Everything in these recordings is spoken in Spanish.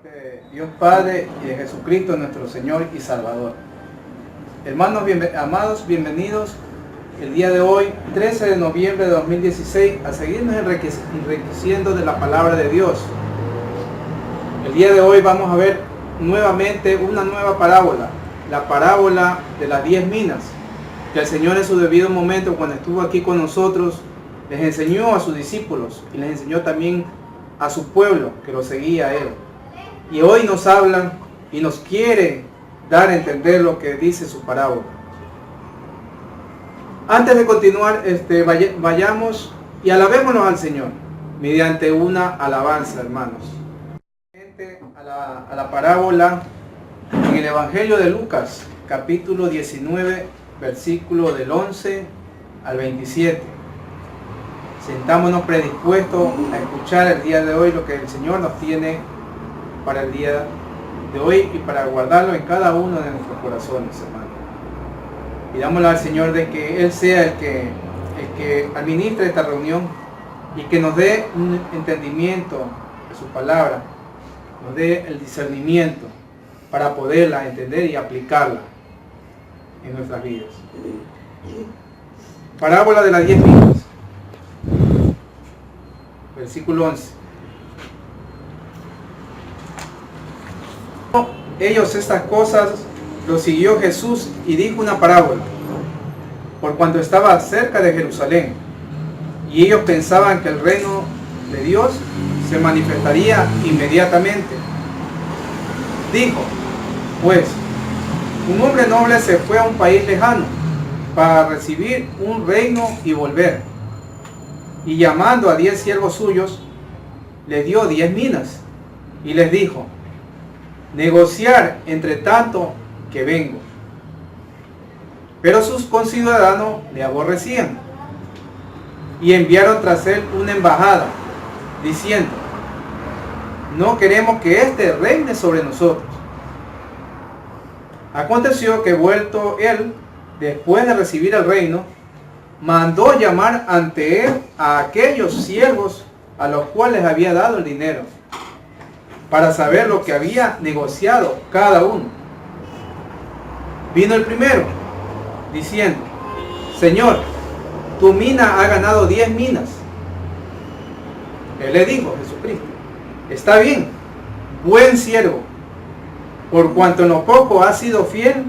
De Dios Padre y de Jesucristo nuestro Señor y Salvador. Hermanos amados, bienvenidos el día de hoy, 13 de noviembre de 2016, a seguirnos enriqueciendo de la palabra de Dios. El día de hoy vamos a ver nuevamente una nueva parábola, la parábola de las 10 minas, que el Señor en su debido momento, cuando estuvo aquí con nosotros, les enseñó a sus discípulos y les enseñó también a su pueblo que lo seguía a Él. Y hoy nos hablan y nos quiere dar a entender lo que dice su parábola. Antes de continuar, vayamos y alabémonos al Señor mediante una alabanza, hermanos. A la parábola en el Evangelio de Lucas, capítulo 19, versículo del 11 al 27. Sentámonos predispuestos a escuchar el día de hoy lo que el Señor nos tiene para el día de hoy y para guardarlo en cada uno de nuestros corazones, hermanos. Pidámosle al Señor de que Él sea el que administre esta reunión y que nos dé un entendimiento de su palabra, nos dé el discernimiento para poderla entender y aplicarla en nuestras vidas. Parábola de las 10 minas, versículo 11. Ellos estas cosas lo siguió Jesús y dijo una parábola, por cuanto estaba cerca de Jerusalén, y ellos pensaban que el reino de Dios se manifestaría inmediatamente. Dijo, pues, un hombre noble se fue a un país lejano para recibir un reino y volver, y llamando a 10 siervos suyos, les dio 10 minas, y les dijo, negociar entre tanto que vengo. Pero sus conciudadanos le aborrecían y enviaron tras él una embajada diciendo, no queremos que éste reine sobre nosotros. Aconteció que vuelto él, después de recibir el reino, mandó llamar ante él a aquellos siervos a los cuales había dado el dinero, para saber lo que había negociado cada uno. Vino el primero, diciendo, Señor, tu mina ha ganado 10 minas. Él le dijo, Jesucristo, está bien, buen siervo, por cuanto en lo poco has sido fiel,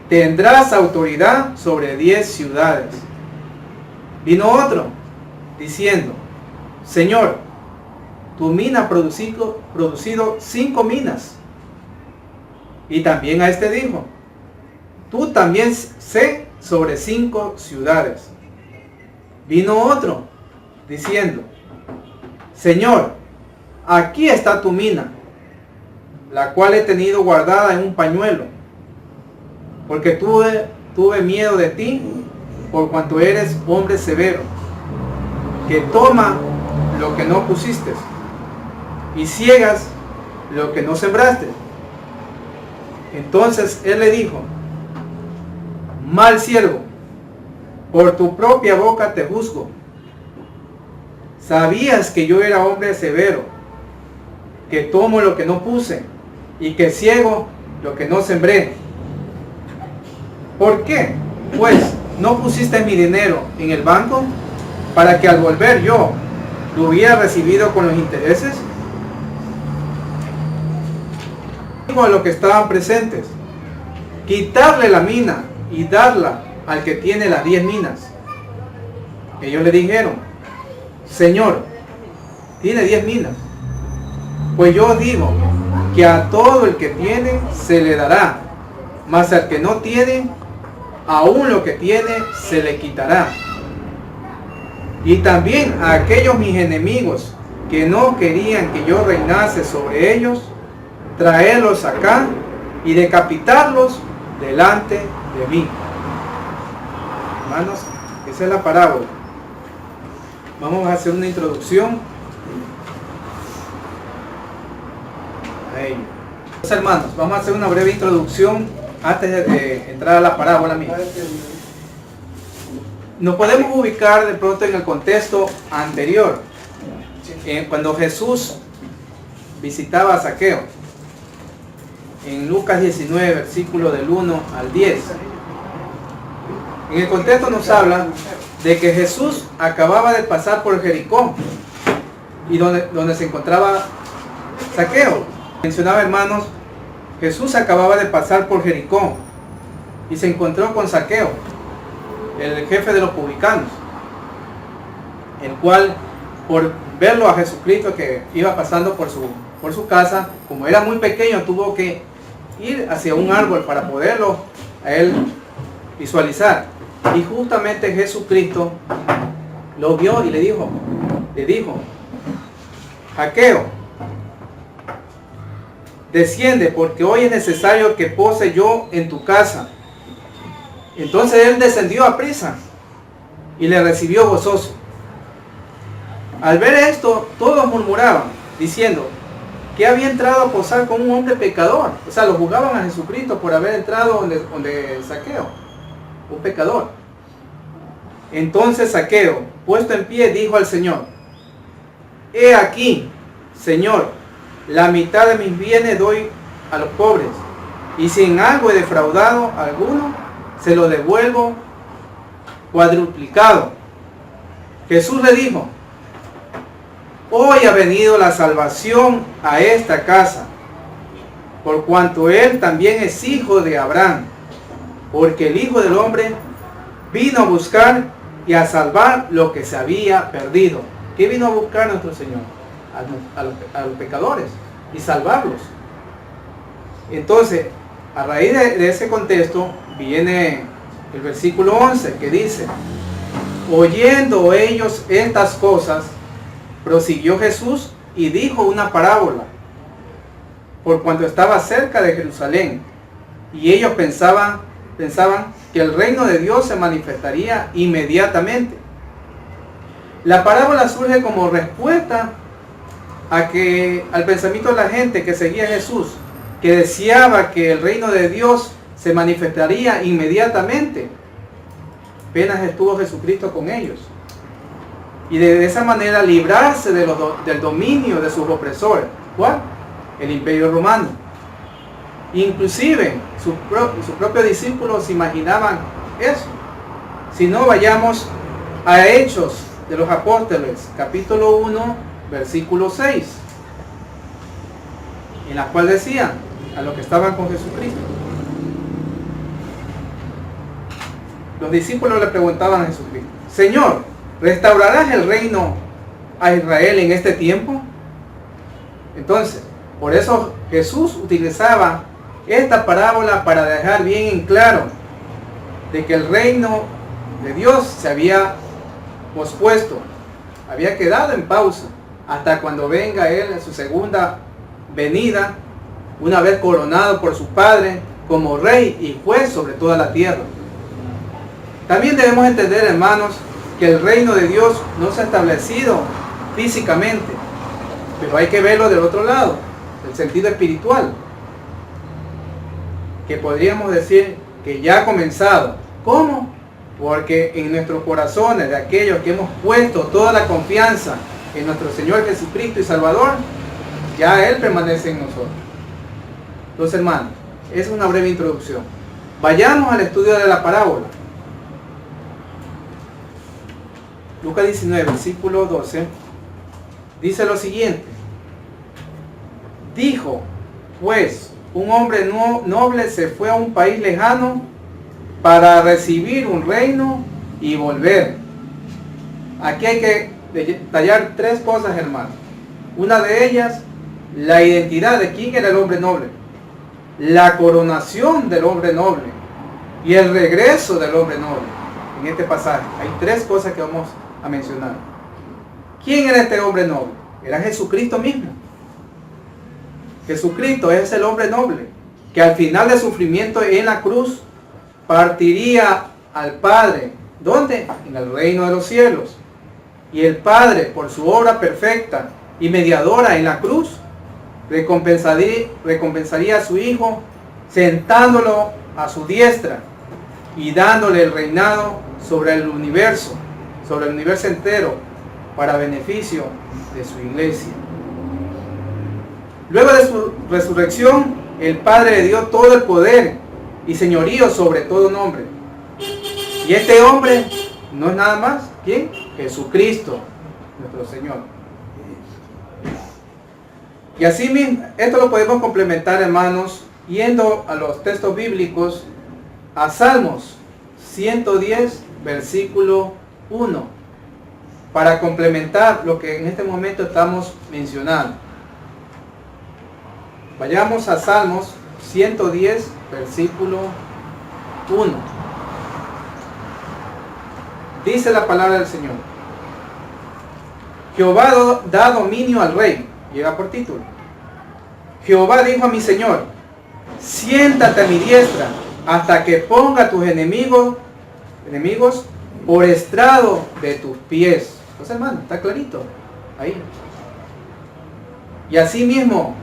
tendrás autoridad sobre 10 ciudades. Vino otro, diciendo, Señor, tu mina ha producido 5 minas. Y también a este dijo, tú también sé sobre 5 ciudades. Vino otro, diciendo, Señor, aquí está tu mina, la cual he tenido guardada en un pañuelo, porque tuve miedo de ti, por cuanto eres hombre severo, que toma lo que no pusiste, y ciegas lo que no sembraste. Entonces él le dijo, mal siervo, por tu propia boca te juzgo. Sabías que yo era hombre severo, que tomo lo que no puse, y que ciego lo que no sembré. ¿Por qué? Pues, ¿no pusiste mi dinero en el banco, para que al volver yo lo hubiera recibido con los intereses? Dijo a los que estaban presentes, quitarle la mina y darla al que tiene las 10 minas. Ellos le dijeron, Señor, tiene 10 minas. Pues yo digo que a todo el que tiene se le dará, mas al que no tiene, aún lo que tiene se le quitará. Y también a aquellos mis enemigos que no querían que yo reinase sobre ellos, traerlos acá y decapitarlos delante de mí. Hermanos, esa es la parábola. Vamos a hacer una introducción a ello. Entonces, hermanos, vamos a hacer una breve introducción antes de entrar a la parábola misma. Nos podemos ubicar de pronto en el contexto anterior, cuando Jesús visitaba a Zaqueo. en Lucas 19, versículo del 1 al 10. En el contexto nos habla de que Jesús acababa de pasar por Jericó y donde se encontraba Zaqueo. Mencionaba, hermanos, Jesús acababa de pasar por Jericó y se encontró con Zaqueo, el jefe de los publicanos, el cual, por verlo a Jesucristo que iba pasando por su casa, como era muy pequeño, tuvo que ir hacia un árbol para poderlo a él visualizar. Y justamente Jesucristo lo vio y le dijo, Zaqueo, desciende, porque hoy es necesario que pose yo en tu casa. Entonces él descendió a prisa y le recibió gozoso. Al ver esto, todos murmuraban, diciendo que había entrado a posar con un hombre pecador. O sea, lo juzgaban a Jesucristo por haber entrado donde Zaqueo, un pecador. Entonces Zaqueo, puesto en pie, dijo al Señor: he aquí, Señor, la mitad de mis bienes doy a los pobres, y si en algo he defraudado a alguno, se lo devuelvo cuadruplicado. Jesús le dijo: hoy ha venido la salvación a esta casa, por cuanto él también es hijo de Abraham, porque el Hijo del Hombre vino a buscar y a salvar lo que se había perdido. ¿Qué vino a buscar nuestro Señor? A los pecadores y salvarlos. Entonces, a raíz de ese contexto viene el versículo 11 que dice: oyendo ellos estas cosas, prosiguió Jesús y dijo una parábola, por cuanto estaba cerca de Jerusalén, y ellos pensaban que el reino de Dios se manifestaría inmediatamente. La parábola surge como respuesta al pensamiento de la gente que seguía a Jesús, que deseaba que el reino de Dios se manifestaría inmediatamente. Apenas estuvo Jesucristo con ellos. Y de esa manera librarse del dominio de sus opresores. ¿Cuál? El Imperio Romano. Inclusive sus propios discípulos imaginaban eso. Si no, vayamos a Hechos de los Apóstoles, capítulo 1, versículo 6, en la cual decían a los que estaban con Jesucristo. Los discípulos le preguntaban a Jesucristo: Señor, ¿restaurarás el reino a Israel en este tiempo? Entonces, por eso Jesús utilizaba esta parábola para dejar bien en claro de que el reino de Dios se había pospuesto, había quedado en pausa hasta cuando venga Él en su segunda venida, una vez coronado por su Padre como Rey y Juez sobre toda la tierra. También debemos entender, hermanos, que el reino de Dios no se ha establecido físicamente, pero hay que verlo del otro lado, el sentido espiritual, que podríamos decir que ya ha comenzado. ¿Cómo? Porque en nuestros corazones, de aquellos que hemos puesto toda la confianza en nuestro Señor Jesucristo y Salvador, ya Él permanece en nosotros. Entonces, hermanos, es una breve introducción. Vayamos al estudio de la parábola. Lucas 19, versículo 12, dice lo siguiente: dijo, pues, un hombre noble se fue a un país lejano para recibir un reino y volver. Aquí hay que detallar tres cosas, hermanos. Una de ellas, la identidad de quién era el hombre noble, la coronación del hombre noble y el regreso del hombre noble. En este pasaje hay tres cosas que vamos a mencionar. ¿Quién era este hombre noble? Era Jesucristo mismo. Jesucristo es el hombre noble, que al final del sufrimiento en la cruz partiría al Padre. ¿Dónde? En el reino de los cielos. Y el Padre, por su obra perfecta y mediadora en la cruz, recompensaría a su Hijo, sentándolo a su diestra y dándole el reinado sobre el universo entero, para beneficio de su iglesia. Luego de su resurrección, el Padre le dio todo el poder y señorío sobre todo nombre. Y este hombre no es nada más, ¿quién? Jesucristo, nuestro Señor. Y así mismo, esto lo podemos complementar, hermanos, yendo a los textos bíblicos, a Salmos 110, versículo 1, para complementar lo que en este momento estamos mencionando. Vayamos a Salmos 110, versículo 1. Dice la palabra del Señor: Jehová da dominio al rey. Llega por título. Jehová dijo a mi Señor: siéntate a mi diestra hasta que ponga a tus enemigos por estrado de tus pies. Entonces, hermano, está clarito ahí. Y así mismo,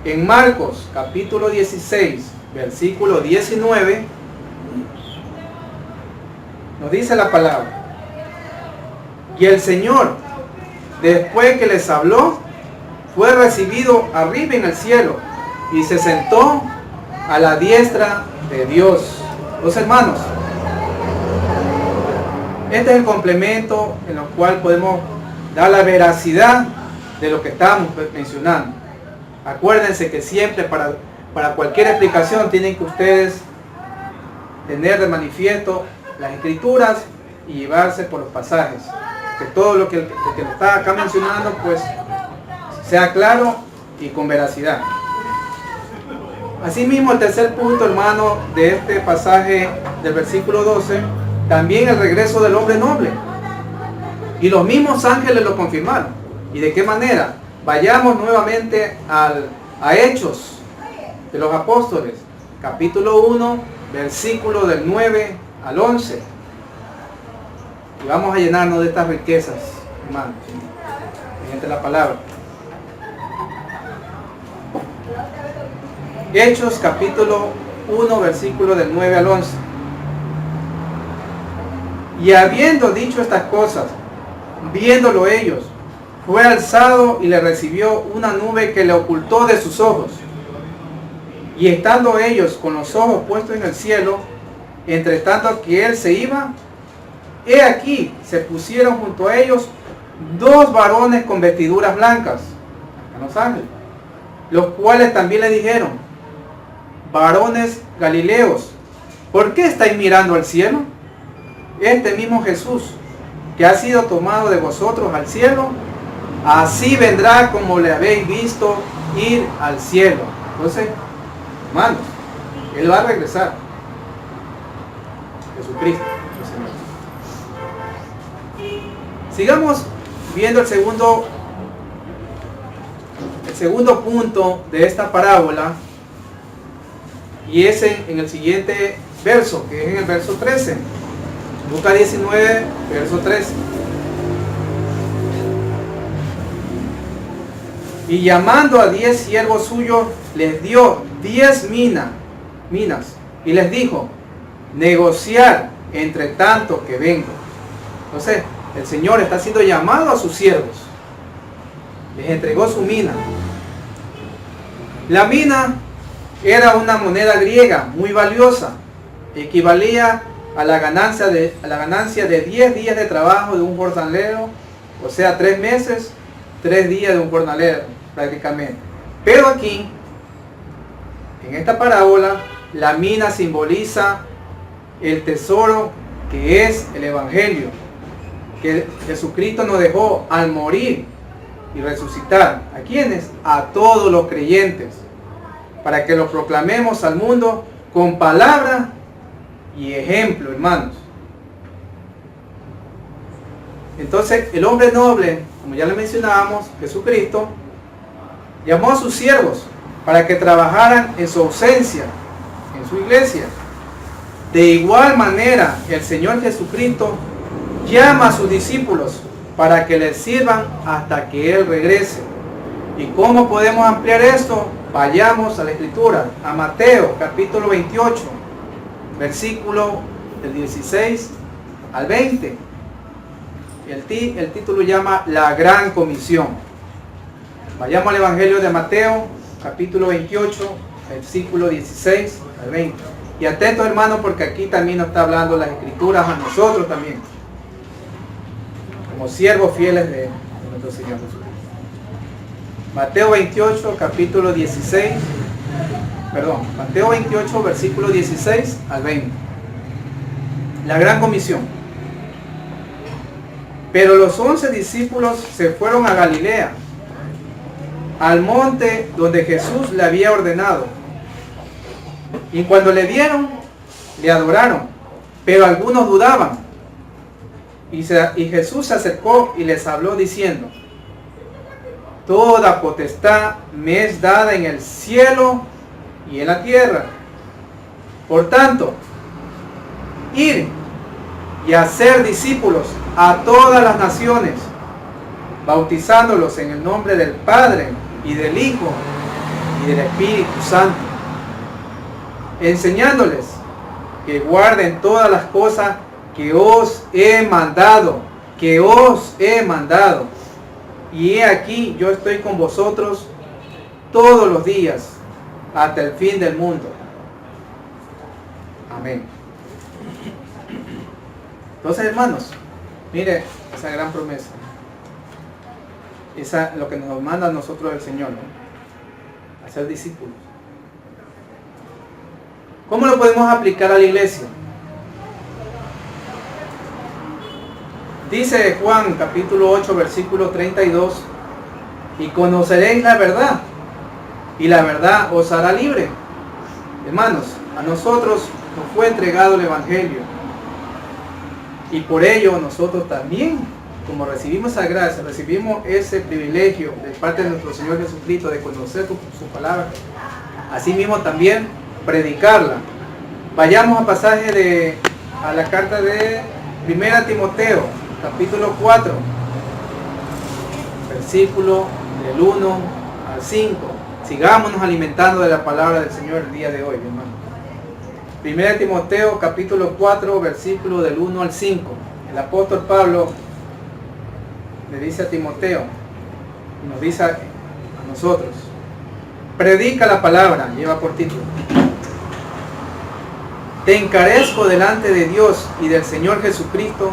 en Marcos capítulo 16, versículo 19, nos dice la palabra: y el Señor, después que les habló, fue recibido arriba en el cielo y se sentó a la diestra de Dios. Los hermanos, este es el complemento en el cual podemos dar la veracidad de lo que estamos mencionando. Acuérdense que siempre para cualquier explicación tienen que ustedes tener de manifiesto las escrituras y llevarse por los pasajes. Que todo lo que está acá mencionando pues sea claro y con veracidad. Asimismo, el tercer punto, hermano, de este pasaje del versículo 12, también el regreso del hombre noble. Y los mismos ángeles lo confirmaron. ¿Y de qué manera? Vayamos nuevamente a Hechos de los Apóstoles, capítulo 1, versículo del 9 al 11. Y vamos a llenarnos de estas riquezas, hermanos, mediante la palabra. Hechos capítulo 1, versículo del 9 al 11. Y habiendo dicho estas cosas, viéndolo ellos, fue alzado y le recibió una nube que le ocultó de sus ojos. Y estando ellos con los ojos puestos en el cielo, entre tanto que él se iba, he aquí se pusieron junto a ellos dos varones con vestiduras blancas, a los ángeles, los cuales también le dijeron: varones galileos, ¿por qué estáis mirando al cielo? Este mismo Jesús, que ha sido tomado de vosotros al cielo, así vendrá como le habéis visto ir al cielo. Entonces, hermanos, Él va a regresar. Jesucristo, el Señor. Sigamos viendo el segundo punto de esta parábola, y es en el siguiente verso, que es en el verso 13. Lucas 19, verso 13. Y llamando a 10 siervos suyos, les dio 10 minas, y les dijo: negociar entre tanto que vengo. Entonces, el Señor está haciendo llamado a sus siervos. Les entregó su mina. La mina era una moneda griega muy valiosa. Equivalía a la ganancia de 10 días de trabajo de un jornalero, o sea, 3 meses, 3 días de un jornalero prácticamente. Pero aquí, en esta parábola, la mina simboliza el tesoro que es el Evangelio, que Jesucristo nos dejó al morir y resucitar. ¿A quiénes? A todos los creyentes, para que lo proclamemos al mundo con palabra y ejemplo, hermanos. Entonces, el hombre noble, como ya le mencionábamos, Jesucristo, llamó a sus siervos para que trabajaran en su ausencia, en su iglesia. De igual manera, el Señor Jesucristo llama a sus discípulos para que les sirvan hasta que Él regrese. ¿Y cómo podemos ampliar esto? Vayamos a la Escritura, a Mateo capítulo 28, versículo del 16 al 20. El título llama La Gran Comisión. Vayamos al Evangelio de Mateo capítulo 28, versículo 16 al 20. Y atentos, hermanos, porque aquí también nos está hablando las Escrituras a nosotros también, como siervos fieles de nuestro Señor Jesucristo. Mateo 28, capítulo 16, Mateo 28, versículo 16 al 20. La gran comisión. Pero los 11 discípulos se fueron a Galilea, al monte donde Jesús le había ordenado. Y cuando le vieron, le adoraron, pero algunos dudaban. Y Jesús se acercó y les habló diciendo: toda potestad me es dada en el cielo y en la tierra. Por tanto, ir y hacer discípulos a todas las naciones, bautizándolos en el nombre del Padre y del Hijo y del Espíritu Santo, enseñándoles que guarden todas las cosas que os he mandado, Y he aquí, yo estoy con vosotros todos los días, hasta el fin del mundo. Amén. Entonces, hermanos, mire esa gran promesa. Esa lo que nos manda a nosotros el Señor, ¿no? A ser discípulos. ¿Cómo lo podemos aplicar a la iglesia? Dice Juan capítulo 8 versículo 32: y conoceréis la verdad, y la verdad os hará libre. Hermanos, a nosotros nos fue entregado el Evangelio, y por ello nosotros también, como recibimos esa gracia, recibimos ese privilegio de parte de nuestro Señor Jesucristo de conocer su palabra, asimismo también predicarla. Vayamos a pasaje a la carta de 1 Timoteo capítulo 4, versículo del 1 al 5. Sigámonos alimentando de la palabra del Señor el día de hoy, hermano. 1 Timoteo capítulo 4, versículo del 1 al 5. El apóstol Pablo le dice a Timoteo, y nos dice a nosotros: predica la palabra, lleva por título: te encarezco delante de Dios y del Señor Jesucristo,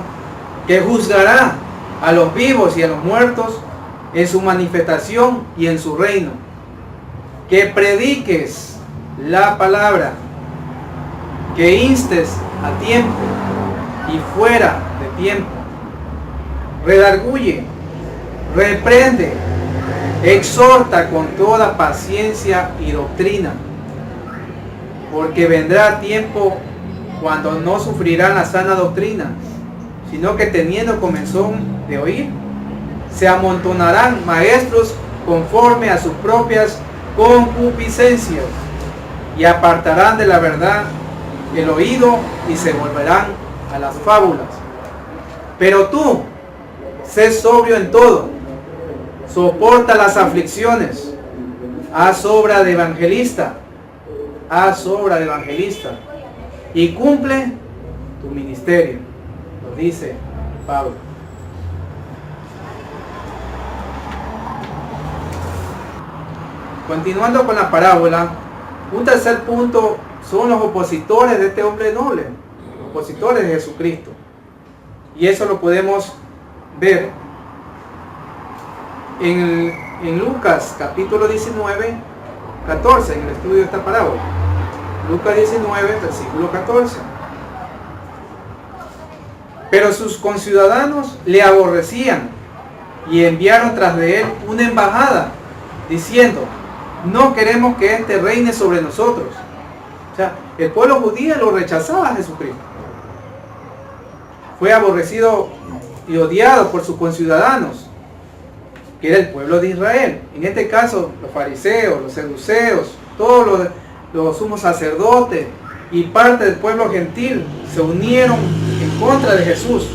que juzgará a los vivos y a los muertos en su manifestación y en su reino. Que prediques la palabra, que instes a tiempo y fuera de tiempo, redarguye, reprende, exhorta con toda paciencia y doctrina, porque vendrá tiempo cuando no sufrirán la sana doctrina, sino que teniendo comezón de oír, se amontonarán maestros conforme a sus propias concupiscencias, y apartarán de la verdad el oído y se volverán a las fábulas. Pero tú, sé sobrio en todo, soporta las aflicciones, haz obra de evangelista, y cumple tu ministerio, lo dice Pablo. Continuando con la parábola, un tercer punto son los opositores de este hombre noble, opositores de Jesucristo. Y eso lo podemos ver en Lucas capítulo 19, 14, en el estudio de esta parábola. Lucas 19, versículo 14. Pero sus conciudadanos le aborrecían y enviaron tras de él una embajada, diciendo: no queremos que éste reine sobre nosotros. O sea, el pueblo judío lo rechazaba a Jesucristo. Fue aborrecido y odiado por sus conciudadanos, que era el pueblo de Israel. En este caso, los fariseos, los saduceos, todos los sumos sacerdotes y parte del pueblo gentil se unieron en contra de Jesús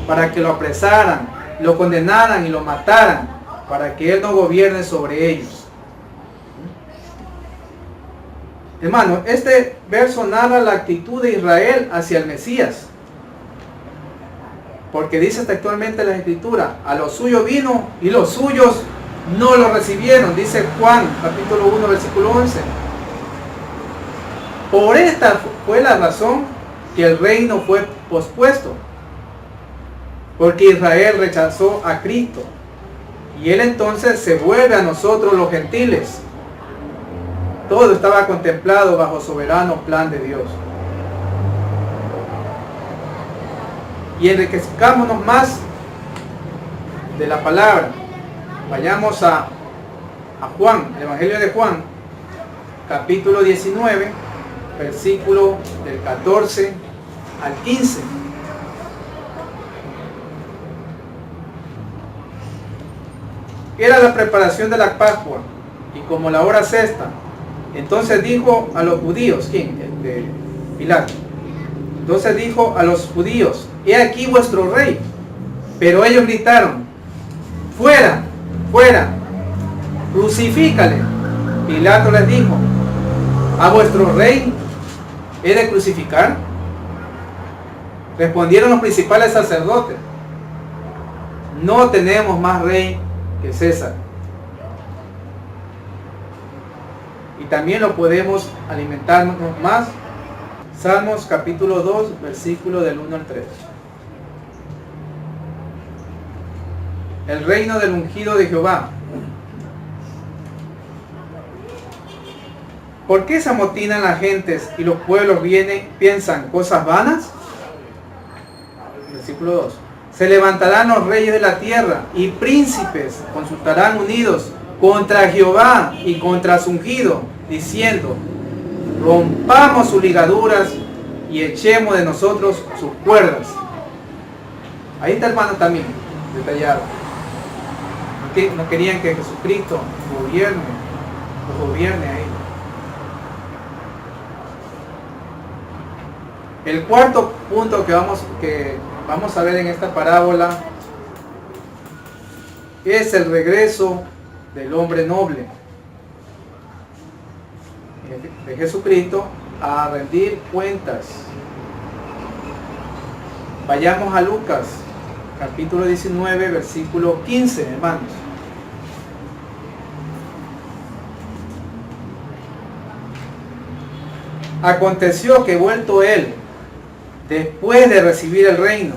para que lo apresaran, lo condenaran y lo mataran, para que él no gobierne sobre ellos. Hermano, este verso narra la actitud de Israel hacia el Mesías, porque dice textualmente la Escritura: a los suyos vino y los suyos no lo recibieron. Dice Juan capítulo 1 versículo 11. Por esta fue la razón que el reino fue pospuesto, porque Israel rechazó a Cristo, y Él entonces se vuelve a nosotros los gentiles. Todo estaba contemplado bajo soberano plan de Dios. Y enriquezcámonos más de la palabra. Vayamos a Juan, el Evangelio de Juan, capítulo 19, versículo del 14 al 15. Era la preparación de la Pascua, y como la hora sexta, entonces dijo a los judíos, ¿quién? Pilato. Entonces dijo a los judíos: he aquí vuestro rey. Pero ellos gritaron: fuera, fuera, crucifícale. Pilato les dijo: ¿a vuestro rey he de crucificar? Respondieron los principales sacerdotes: no tenemos más rey que César. Y también lo podemos alimentarnos más. Salmos capítulo 2, versículo del 1 al 3. El reino del ungido de Jehová. ¿Por qué se amotinan las gentes y los pueblos piensan cosas vanas? Versículo 2. Se levantarán los reyes de la tierra y príncipes consultarán unidos contra Jehová y contra su ungido, diciendo: rompamos sus ligaduras y echemos de nosotros sus cuerdas. Ahí está, hermano, también detallado. No querían que Jesucristo gobierne ahí. El cuarto punto que vamos a ver en esta parábola es el regreso del hombre noble de Jesucristo a rendir cuentas. Vayamos a Lucas capítulo 19, versículo 15, hermanos. Aconteció que vuelto él, después de recibir el reino,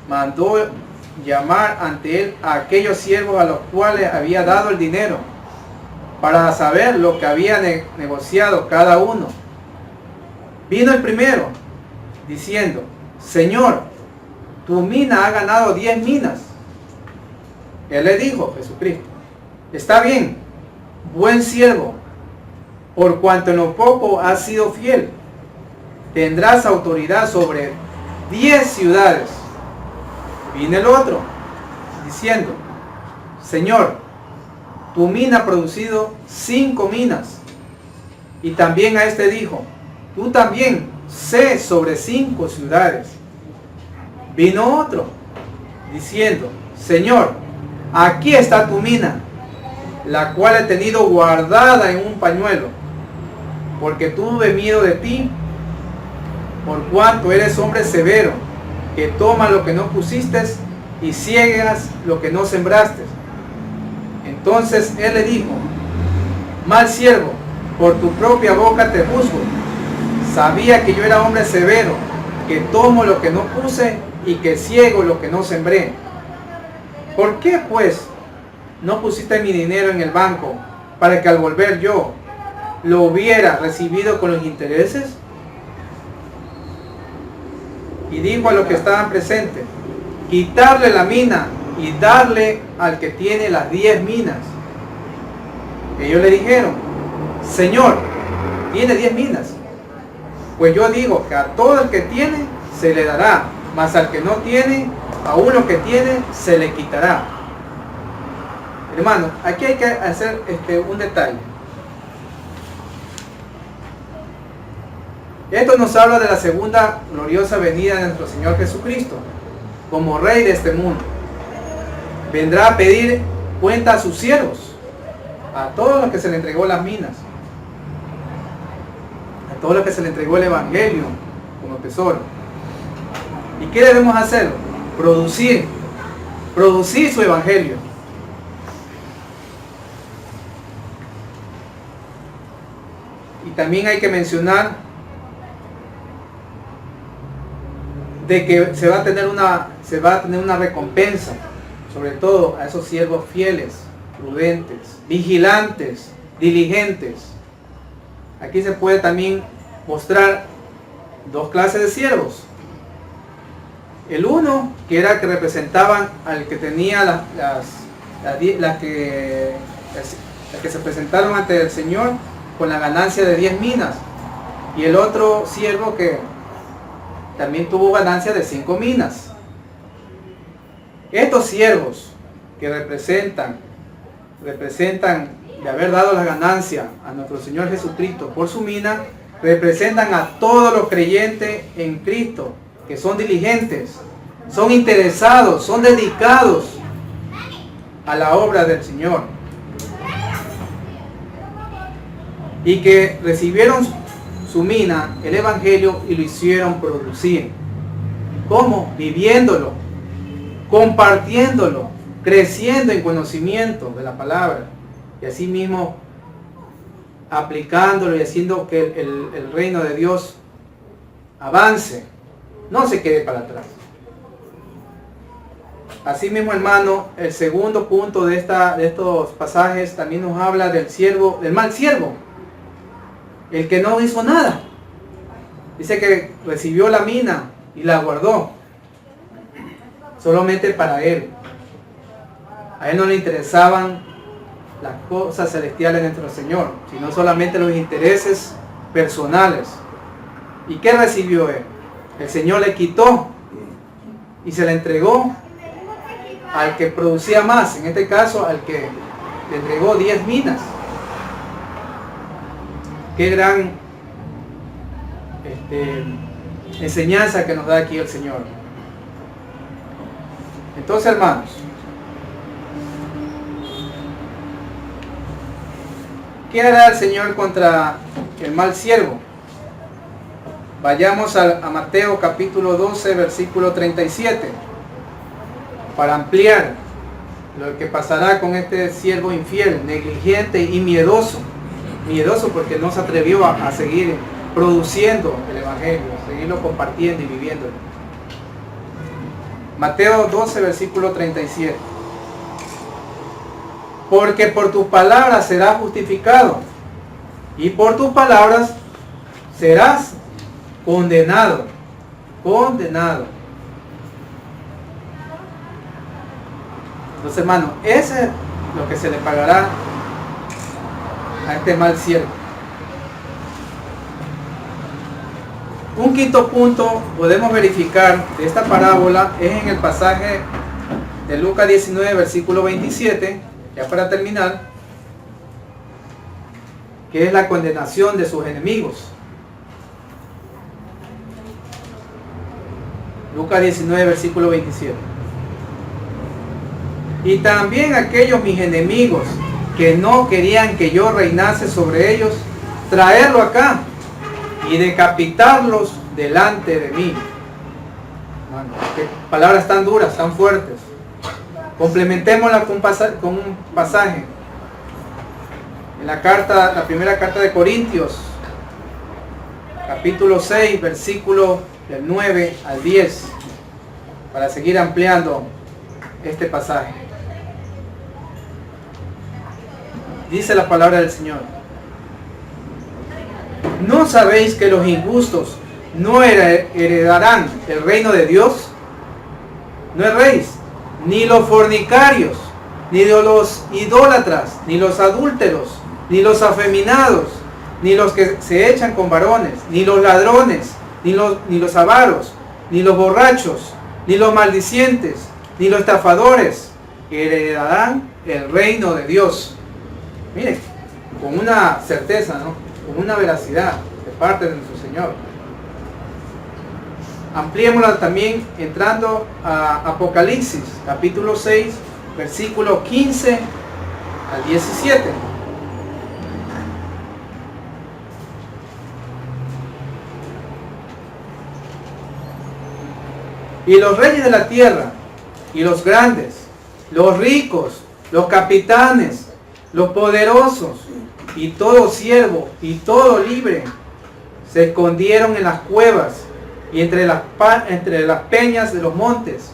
mandó llamar ante él a aquellos siervos a los cuales había dado el dinero, para saber lo que había negociado cada uno. Vino el primero, diciendo: Señor, tu mina ha ganado 10 minas. Él le dijo, Jesucristo: está bien, buen siervo, por cuanto en lo poco has sido fiel, tendrás autoridad sobre 10 ciudades. Vino el otro, diciendo: Señor, tu mina ha producido 5 minas. Y también a este dijo: tú también sé sobre 5 ciudades. Vino otro, diciendo: Señor, aquí está tu mina, la cual he tenido guardada en un pañuelo, porque tuve miedo de ti, por cuanto eres hombre severo, que toma lo que no pusiste y ciegas lo que no sembraste. Entonces él le dijo: mal siervo, por tu propia boca te juzgo. Sabía que yo era hombre severo, que tomo lo que no puse y que ciego lo que no sembré. ¿Por qué pues no pusiste mi dinero en el banco, para que al volver yo lo hubiera recibido con los intereses? Y dijo a los que estaban presentes: quitarle la mina y darle al que tiene las 10 minas. Ellos le dijeron: Señor, tiene 10 minas. Pues yo digo que a todo el que tiene se le dará, mas al que no tiene, aún lo que tiene se le quitará. Hermano, aquí hay que hacer un detalle. Esto nos habla de la segunda gloriosa venida de nuestro Señor Jesucristo como Rey de este mundo. Vendrá a pedir cuenta a sus siervos, a todos los que se le entregó las minas, a todos los que se le entregó el Evangelio como tesoro. ¿Y qué debemos hacer? Producir su Evangelio. Y también hay que mencionar de que se va a tener una recompensa, sobre todo a esos siervos fieles, prudentes, vigilantes, diligentes. Aquí se puede también mostrar dos clases de siervos. El uno, que era que representaban al que tenía las que se presentaron ante el Señor con la ganancia de 10 minas. Y el otro siervo que también tuvo ganancia de 5 minas. Estos siervos que representan de haber dado la ganancia a nuestro Señor Jesucristo por su mina, representan a todos los creyentes en Cristo, que son diligentes, son interesados, son dedicados a la obra del Señor, y que recibieron su mina, el Evangelio, y lo hicieron producir. ¿Cómo? Viviéndolo, compartiéndolo, creciendo en conocimiento de la palabra, y así mismo aplicándolo y haciendo que el reino de Dios avance, no se quede para atrás. Así mismo, hermano, el segundo punto de estos pasajes también nos habla del mal siervo, el que no hizo nada. Dice que recibió la mina y la guardó solamente para él. A él no le interesaban las cosas celestiales de nuestro Señor, sino solamente los intereses personales. ¿Y qué recibió él? El Señor le quitó y se le entregó al que producía más, en este caso al que le entregó 10 minas. Qué gran enseñanza que nos da aquí el Señor. Entonces, hermanos, ¿qué hará el Señor contra el mal siervo? Vayamos a Mateo capítulo 12, versículo 37, para ampliar lo que pasará con este siervo infiel, negligente y miedoso. Miedoso porque no se atrevió a seguir produciendo el Evangelio, a seguirlo compartiendo y viviéndolo. Mateo 12, versículo 37. Porque por tus palabras serás justificado, y por tus palabras serás condenado. Condenado. Entonces, hermano, ese es lo que se le pagará a este mal siervo. Un quinto punto podemos verificar de esta parábola es en el pasaje de Lucas 19, versículo 27, ya para terminar, que es la condenación de sus enemigos. Lucas 19, versículo 27. Y también aquellos mis enemigos que no querían que yo reinase sobre ellos, traerlo acá y decapitarlos delante de mí. Bueno, qué palabras tan duras, tan fuertes. Complementémosla con un pasaje en la primera carta de Corintios, capítulo 6, versículo del 9 al 10, para seguir ampliando este pasaje. Dice la palabra del Señor: ¿no sabéis que los injustos no heredarán el reino de Dios? No erréis, ni los fornicarios, ni los idólatras, ni los adúlteros, ni los afeminados, ni los que se echan con varones, ni los ladrones, ni los avaros, ni los borrachos, ni los maldicientes, ni los estafadores heredarán el reino de Dios. Miren, con una certeza, ¿no? Con una veracidad de parte de nuestro Señor. Ampliémosla también entrando a Apocalipsis, capítulo 6, versículo 15 al 17. Y los reyes de la tierra, y los grandes, los ricos, los capitanes, los poderosos, y todo siervo, y todo libre, se escondieron en las cuevas y entre las peñas de los montes.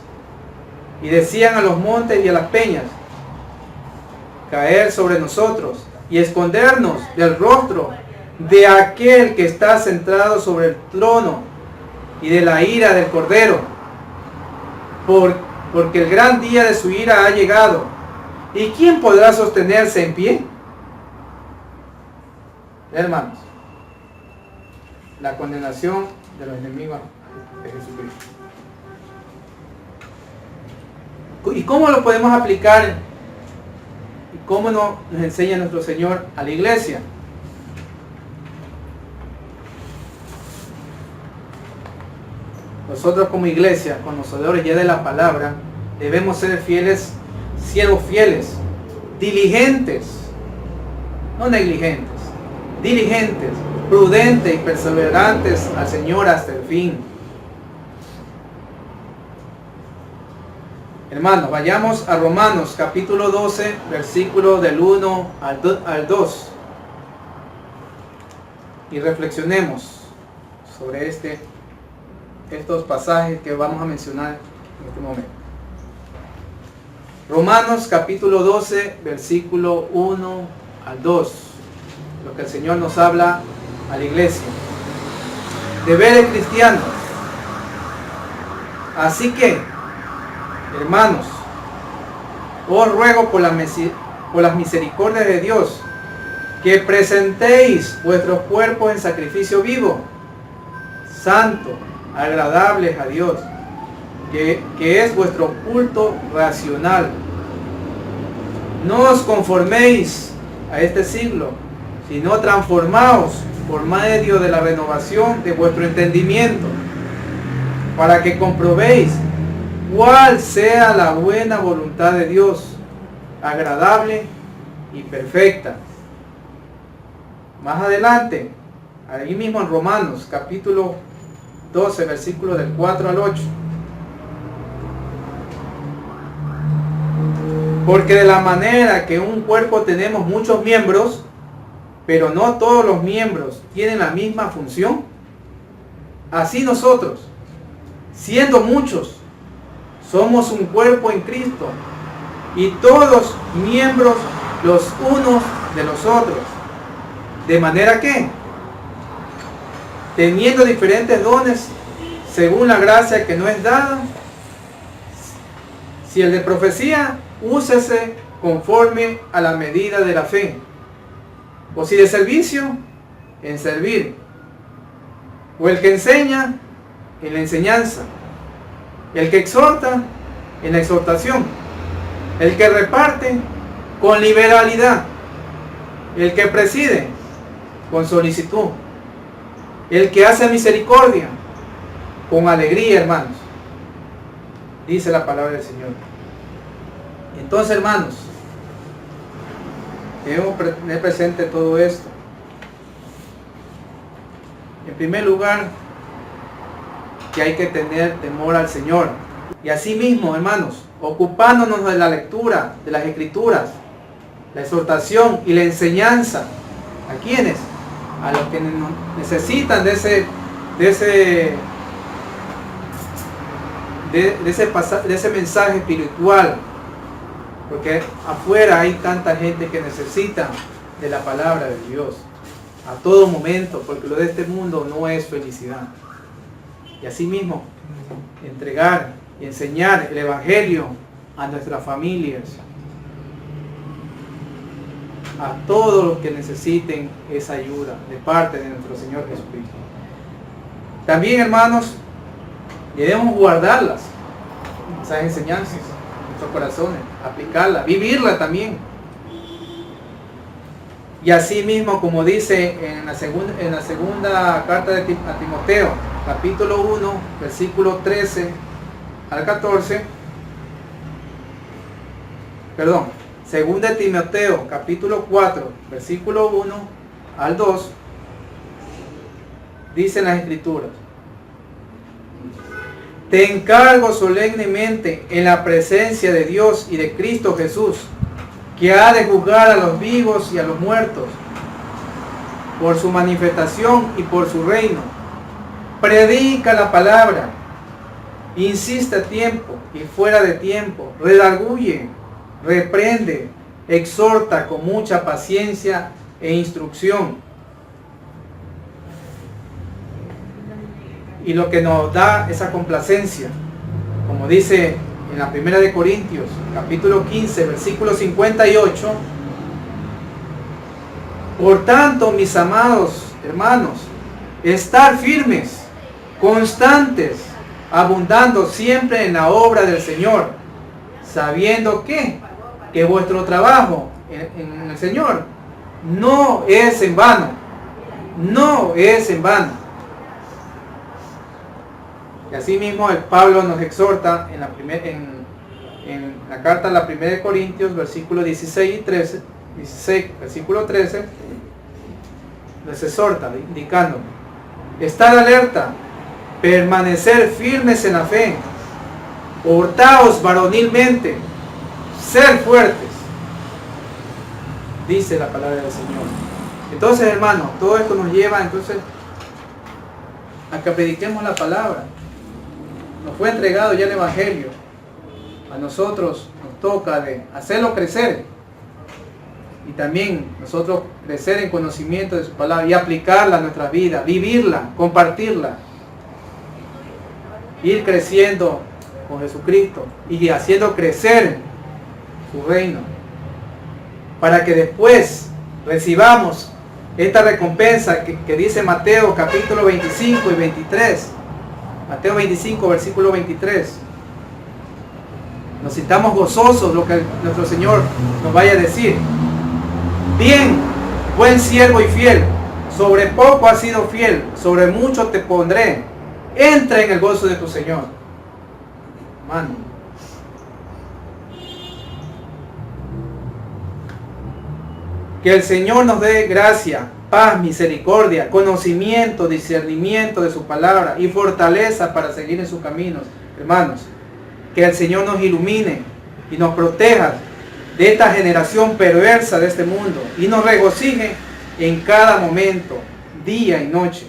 Y decían a los montes y a las peñas, caer sobre nosotros y escondernos del rostro de aquel que está sentado sobre el trono y de la ira del Cordero, porque el gran día de su ira ha llegado. ¿Y quién podrá sostenerse en pie? Hermanos, la condenación de los enemigos de Jesucristo. ¿Y cómo lo podemos aplicar? ¿Y cómo nos enseña nuestro Señor a la iglesia? Nosotros como iglesia, conocedores ya de la palabra, debemos ser fieles, siervos fieles, diligentes, no negligentes, diligentes, prudentes y perseverantes al Señor hasta el fin. Hermanos, vayamos a Romanos capítulo 12, versículo del 1 al 2 y reflexionemos sobre estos pasajes que vamos a mencionar en este momento. Romanos capítulo 12, versículo 1 al 2, lo que el Señor nos habla a la iglesia. Deberes cristianos. Así que, hermanos, os ruego por las misericordias de Dios, que presentéis vuestros cuerpos en sacrificio vivo, santo, agradables a Dios, que es vuestro culto racional. No os conforméis a este siglo, sino transformaos por medio de la renovación de vuestro entendimiento, para que comprobéis cuál sea la buena voluntad de Dios, agradable y perfecta. Más adelante, ahí mismo en Romanos capítulo 12, versículos del 4 al 8. Porque de la manera que un cuerpo tenemos muchos miembros, pero no todos los miembros tienen la misma función, así nosotros, siendo muchos, somos un cuerpo en Cristo, y todos miembros los unos de los otros. De manera que, teniendo diferentes dones, según la gracia que nos es dada, si el de profecía, úsese conforme a la medida de la fe. O si de servicio, en servir. O el que enseña, en la enseñanza. El que exhorta, en la exhortación. El que reparte, con liberalidad. El que preside, con solicitud. El que hace misericordia, con alegría, hermanos. Dice la palabra del Señor. Entonces, hermanos, debemos tener presente todo esto. En primer lugar, que hay que tener temor al Señor. Y asimismo, hermanos, ocupándonos de la lectura de las Escrituras, la exhortación y la enseñanza. ¿A quiénes? A los que necesitan de ese mensaje espiritual, porque afuera hay tanta gente que necesita de la palabra de Dios a todo momento, porque lo de este mundo no es felicidad. Y asimismo, entregar y enseñar el Evangelio a nuestras familias, a todos los que necesiten esa ayuda de parte de nuestro Señor Jesucristo. También, hermanos, debemos guardarlas, esas enseñanzas en nuestros corazones, aplicarlas, vivirlas también. Y así mismo, como dice en la segunda carta a Timoteo, capítulo 1, versículo 13 al 14, segunda Timoteo, capítulo 4, versículo 1 al 2, dicen las Escrituras: te encargo solemnemente en la presencia de Dios y de Cristo Jesús, que ha de juzgar a los vivos y a los muertos, por su manifestación y por su reino, predica la palabra, insiste a tiempo y fuera de tiempo, redarguye, reprende, exhorta con mucha paciencia e instrucción. Y lo que nos da esa complacencia, como dice en la primera de Corintios, capítulo 15, versículo 58, por tanto, mis amados hermanos, estar firmes, constantes, abundando siempre en la obra del Señor, sabiendo que vuestro trabajo en el Señor no es en vano, no es en vano. Y así mismo el Pablo nos exhorta en la carta a la primera de Corintios, versículos 16 y 13, 16, versículo 13, les exhorta indicando: estar alerta, permanecer firmes en la fe, portaos varonilmente, ser fuertes, dice la palabra del Señor. Entonces, hermanos, todo esto nos lleva entonces a que prediquemos la palabra. Nos fue entregado ya el Evangelio. A nosotros nos toca de hacerlo crecer y también nosotros crecer en conocimiento de su palabra y aplicarla a nuestra vida, vivirla, compartirla, ir creciendo con Jesucristo y haciendo crecer su reino, para que después recibamos esta recompensa que dice Mateo capítulo 25 y 23. Mateo 25, versículo 23. Nos sintamos gozosos lo que nuestro Señor nos vaya a decir. Bien, buen siervo y fiel, sobre poco has sido fiel, sobre mucho te pondré. Entra en el gozo de tu Señor. Hermano. Que el Señor nos dé gracia, paz, misericordia, conocimiento, discernimiento de su palabra y fortaleza para seguir en sus caminos. Hermanos, que el Señor nos ilumine y nos proteja de esta generación perversa de este mundo y nos regocije en cada momento, día y noche.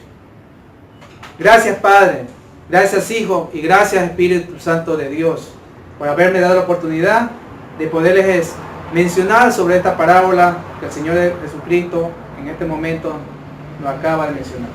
Gracias, Padre, gracias, Hijo, y gracias, Espíritu Santo de Dios, por haberme dado la oportunidad de poderles mencionar sobre esta parábola que el Señor Jesucristo en este momento nos acaba de mencionar.